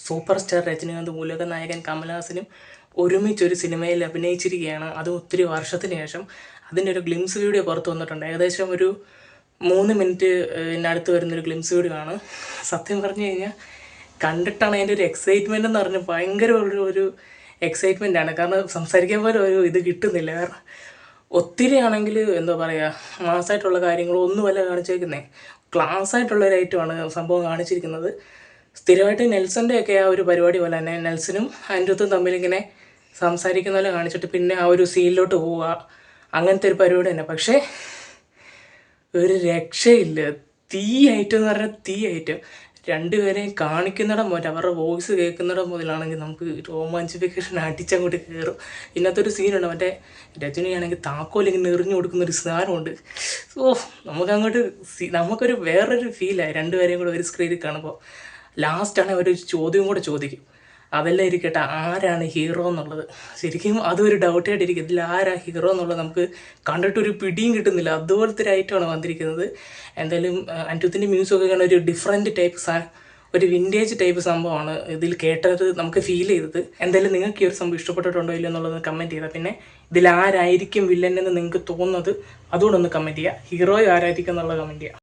Super star Rajinikanth ഉലക നായകൻ കമൽഹാസനും ഒരുമിച്ചൊരു സിനിമയിൽ അഭിനയിച്ചിരിക്കുകയാണ്. അത് ഒത്തിരി വർഷത്തിന് ശേഷം. അതിൻ്റെ ഒരു ഗ്ലിംസ് വീഡിയോ പുറത്ത് വന്നിട്ടുണ്ട്. ഏകദേശം ഒരു 3 മിനിറ്റിനടുത്ത് വരുന്നൊരു ഗ്ലിംസ് വീഡിയോ ആണ്. സത്യം പറഞ്ഞു കഴിഞ്ഞാൽ കണ്ടിട്ടാണ് അതിൻ്റെ ഒരു എക്സൈറ്റ്മെൻ്റ് എന്ന് പറഞ്ഞാൽ ഭയങ്കര ഒരു എക്സൈറ്റ്മെൻ്റ് ആണ്. കാരണം സംസാരിക്കാൻ പോലും ഒരു ഇത് കിട്ടുന്നില്ല. കാരണം ഒത്തിരി ആണെങ്കിൽ എന്താ പറയുക, മാസമായിട്ടുള്ള കാര്യങ്ങളൊന്നുമല്ല കാണിച്ചേക്കുന്നത്. ക്ലാസ് ആയിട്ടുള്ള ഒരു ഐറ്റമാണ് സംഭവം കാണിച്ചിരിക്കുന്നത്. സ്ഥിരമായിട്ട് നെൽസൻ്റെയൊക്കെ ആ ഒരു പരിപാടി പോലെ തന്നെ നെൽസനും അനിരുദ്ധും തമ്മിലിങ്ങനെ സംസാരിക്കുന്ന പോലെ കാണിച്ചിട്ട് പിന്നെ ആ ഒരു സീനിലോട്ട് പോവുക, അങ്ങനത്തെ ഒരു പരിപാടി തന്നെ. പക്ഷേ ഒരു രക്ഷയില്ല. തീ ഐറ്റം എന്ന് പറഞ്ഞാൽ തീ ഐറ്റം. രണ്ടുപേരെയും കാണിക്കുന്നിടം മുതൽ അവരുടെ വോയിസ് കേൾക്കുന്നിടം മുതലാണെങ്കിൽ നമുക്ക് റോമാഞ്ചിഫിക്കേഷൻ അടിച്ചങ്ങോട്ട് കയറും. ഇന്നത്തെ ഒരു സീനുണ്ട്, മറ്റേ രജനിയാണെങ്കിൽ താക്കോലിങ്ങനെ എറിഞ്ഞു കൊടുക്കുന്നൊരു സാധനമുണ്ട്. നമുക്കങ്ങോട്ട് നമുക്കൊരു വേറൊരു ഫീലായി രണ്ടുപേരെയും കൂടെ ഒരു സ്ക്രീനിൽ കാണുമ്പോൾ. ലാസ്റ്റാണെങ്കിൽ ഒരു ചോദ്യം കൂടെ ചോദിക്കും. അതെല്ലാം ഇരിക്കട്ടെ, ആരാണ് ഹീറോ എന്നുള്ളത്. ശരിക്കും അതൊരു ഡൗട്ടായിട്ടിരിക്കും. ഇതിൽ ആരാ ഹീറോ എന്നുള്ളത് നമുക്ക് കണ്ടിട്ടൊരു പിടിയും കിട്ടുന്നില്ല. അതുപോലത്തെ ഒരു ഐറ്റമാണ് വന്നിരിക്കുന്നത്. എന്തായാലും അനിരുദ്ധിൻ്റെ മ്യൂസിക്കൊക്കെ കാണാൻ ഒരു ഡിഫറെൻറ്റ് ടൈപ്പ് ഒരു വിൻറ്റേജ് ടൈപ്പ് സംഭവമാണ് ഇതിൽ കേട്ടത് നമുക്ക് ഫീൽ ചെയ്തത്. എന്തായാലും നിങ്ങൾക്ക് ഈ ഒരു സംഭവം ഇഷ്ടപ്പെട്ടിട്ടുണ്ടോ ഇല്ലയോ എന്നുള്ളത് കമൻറ്റ് ചെയ്യുക. പിന്നെ ഇതിൽ ആരായിരിക്കും വില്ലൻ എന്ന് നിങ്ങൾക്ക് തോന്നുന്നത് അതുകൂടെ ഒന്ന് കമൻറ്റ് ചെയ്യുക. ഹീറോ ആരായിരിക്കും എന്നുള്ളത് കമൻറ്റ് ചെയ്യുക.